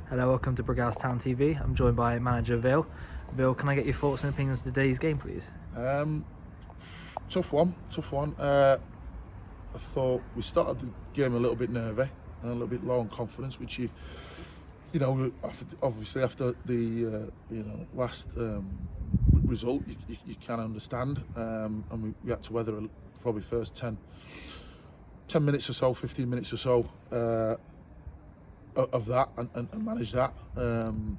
Hello, welcome to Brighouse Town TV. I'm joined by manager Vill. Vill, can I get your thoughts and opinions of today's game, please? Tough one. I thought we started the game a little bit nervy and a little bit low on confidence, which obviously after the last result, you can understand. And we had to weather probably first 10 minutes or so, 15 minutes or so of that and manage that. And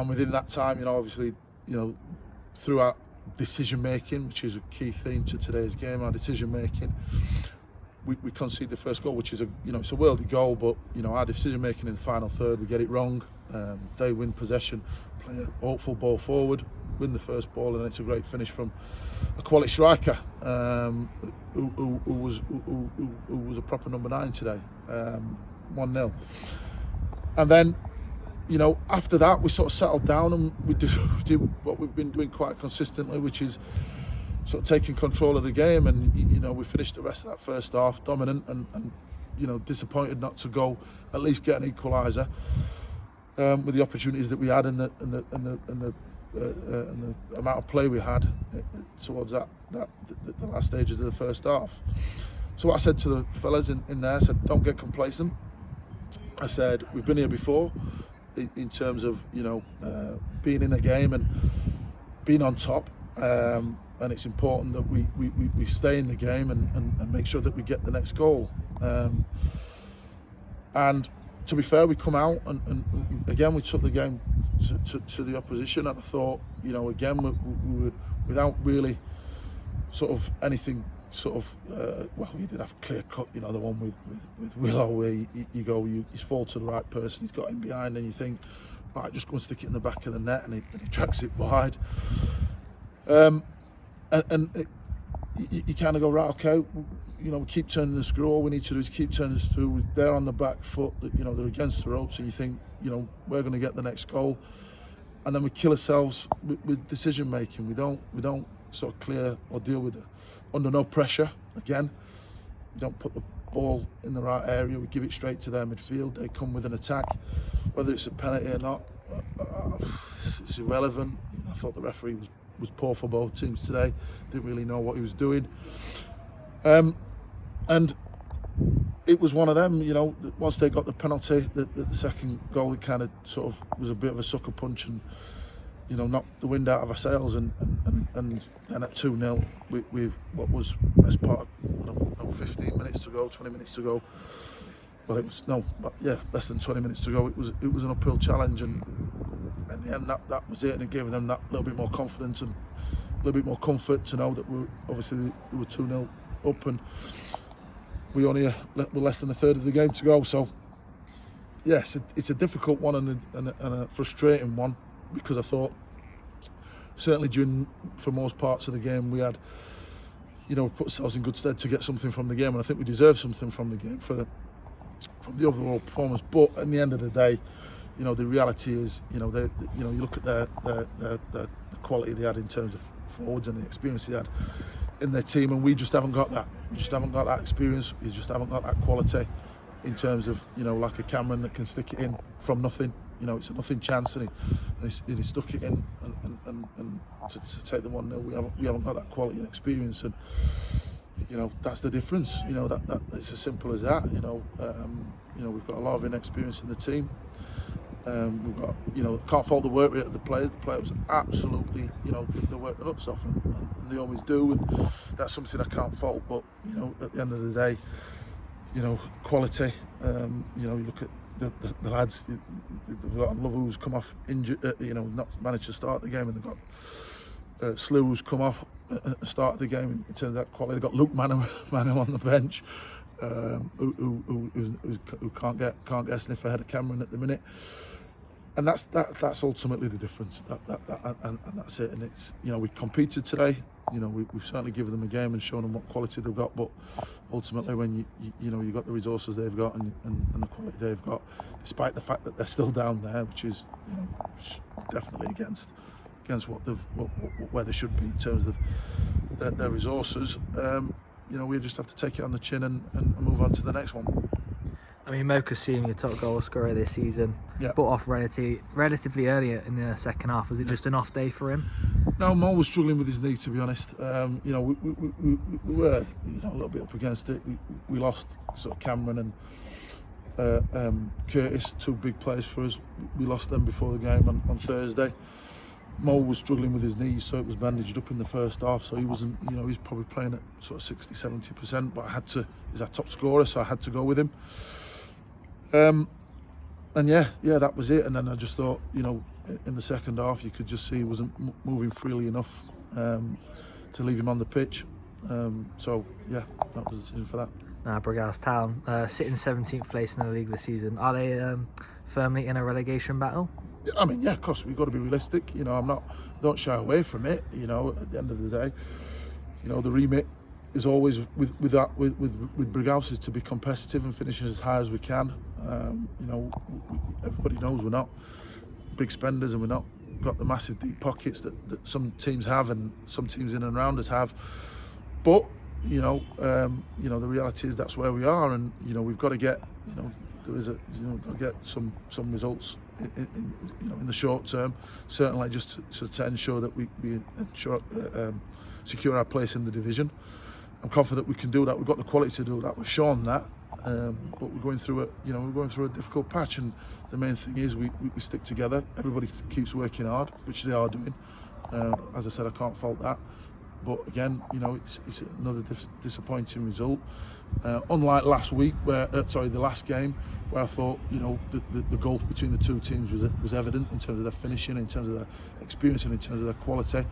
within that time, obviously, through our decision making, which is a key theme to today's game, our decision making, we concede the first goal, which is it's a worldly goal, but our decision making in the final third, we get it wrong. They win possession, play a hopeful ball forward, win the first ball, and it's a great finish from a quality striker who was a proper number 9 today. 1-0, and then after that we sort of settled down and we did what we've been doing quite consistently, which is sort of taking control of the game. And we finished the rest of that first half dominant and disappointed not to go at least get an equaliser with the opportunities that we had and the amount of play we had towards the last stages of the first half. So what I said to the fellas in there, I said, don't get complacent. I said, we've been here before in terms of being in a game and being on top, and it's important that we stay in the game and make sure that we get the next goal. And to be fair, we come out and again we took the game to the opposition, and I thought again we were without really sort of anything sort of we did have a clear cut, the one with Willow where he's fall to the right person, he's got him behind, and you think, right, just go and stick it in the back of the net, and he tracks it wide. You kind of go, right, okay, we keep turning the screw. All we need to do is keep turning the screw. They're on the back foot, they're against the ropes, and you think, we're going to get the next goal, and then we kill ourselves with decision making. We don't sort of clear or deal with it under no pressure. Again, we don't put the ball in the right area. We give it straight to their midfield. They come with an attack, whether it's a penalty or not. It's irrelevant. I thought the referee was poor for both teams today. Didn't really know what he was doing, and it was one of them. Once they got the penalty, the second goal, it kind of sort of was a bit of a sucker punch and knocked the wind out of our sails, and then at 2-0 with what was best part of 15 minutes to go, 20 minutes to go. Well, it was less than 20 minutes to go. It was an uphill challenge, and in the end that was it, and it gave them that little bit more confidence and a little bit more comfort to know that we were 2-0 up, and we only were less than a third of the game to go. So yes, it's a difficult one and a frustrating one, because I thought certainly for most parts of the game we had put ourselves in good stead to get something from the game, and I think we deserved something from the game from the overall performance. But at the end of the day, the reality is, you look at the quality they had in terms of forwards and the experience they had in their team, and we just haven't got that. We just haven't got that experience. We just haven't got that quality in terms of like a Cameron that can stick it in from nothing. It's a nothing chance, and he stuck it in, and to take the 1-0, we haven't got that quality and experience, and that's the difference. That it's as simple as that. We've got a lot of inexperience in the team. We've got can't fault the work rate of the players. The players absolutely they work their nuts off, and they always do, and that's something I can't fault. But at the end of the day, quality. You look at the lads. They've got Love who's come off injured, not managed to start the game, and they've got Slew who's come off at the start of the game in terms of that quality. They've got Luke Manu on the bench, who can't get a sniff ahead of Cameron at the minute, and that's ultimately the difference. And that's it. And it's we competed today. We've certainly given them a game and shown them what quality they've got, but ultimately when you've got the resources they've got and the quality they've got, despite the fact that they're still down there, which is definitely against where they should be in terms of their resources, we just have to take it on the chin and move on to the next one. I mean, Mo Kassim, your top goal scorer this season, Yeah. but off relatively earlier in the second half. Was it just an off day for him? No, Mo was struggling with his knee, to be honest. You know, we were, you know, a little bit up against it. We lost sort of Cameron and Curtis, two big players for us. We lost them before the game on Thursday. Mo was struggling with his knees, so it was bandaged up in the first half. So he wasn't, you know, he's probably playing at sort of 60-70%. But he's our top scorer, so I had to go with him. And yeah, that was it. And then I just thought, you know, in the second half, you could just see he wasn't moving freely enough to leave him on the pitch. So yeah, that was the decision for that. Now, Brighouse Town sitting 17th place in the league this season. Are they firmly in a relegation battle? I mean, yeah, of course, we've got to be realistic. You know, don't shy away from it. You know, at the end of the day, you know, the remit is always with Brighouse is to be competitive and finish as high as we can. You know, everybody knows we're not big spenders and we're not got the massive deep pockets that some teams have and some teams in and around us have. But you know, the reality is that's where we are, and you know, we've got to get, you know, got to get some results in the short term, certainly just to ensure that we secure our place in the division. I'm confident we can do that. We've got the quality to do that. We've shown that, but we're going through a difficult patch, and the main thing is we stick together. Everybody keeps working hard, which they are doing. As I said, I can't fault that. But again, you know, it's another disappointing result. Unlike last week, the last game, where I thought, you know, the gulf between the two teams was evident in terms of their finishing, in terms of their experience, and in terms of their quality.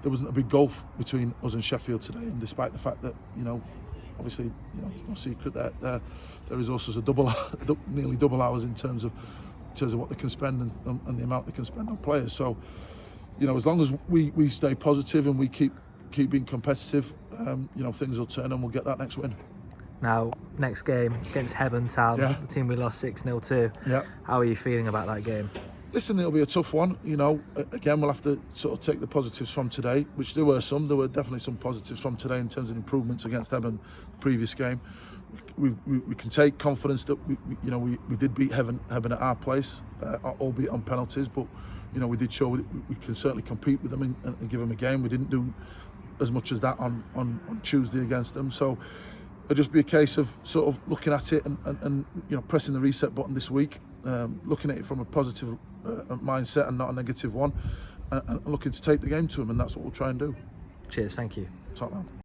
There wasn't a big gulf between us and Sheffield today, and despite the fact that, you know, obviously, you know, there's no secret that their resources are nearly double ours in terms of what they can spend and the amount they can spend on players. So, you know, as long as we stay positive and we keep being competitive, you know, things will turn and we'll get that next win. Now, next game against Hebburn Town, Yeah. the team we lost 6-0 to. Yeah. How are you feeling about that game? Listen, it'll be a tough one. You know, again, we'll have to sort of take the positives from today, which there were some. There were definitely some positives from today in terms of improvements against Hebburn the previous game. We can take confidence that we did beat Hebburn at our place, albeit on penalties. But you know, we did show we can certainly compete with them and give them a game. We didn't do as much as that on Tuesday against them. So it'll just be a case of sort of looking at it and you know, pressing the reset button this week, looking at it from a positive mindset and not a negative one, and looking to take the game to them, and that's what we'll try and do. Cheers, thank you. Top man.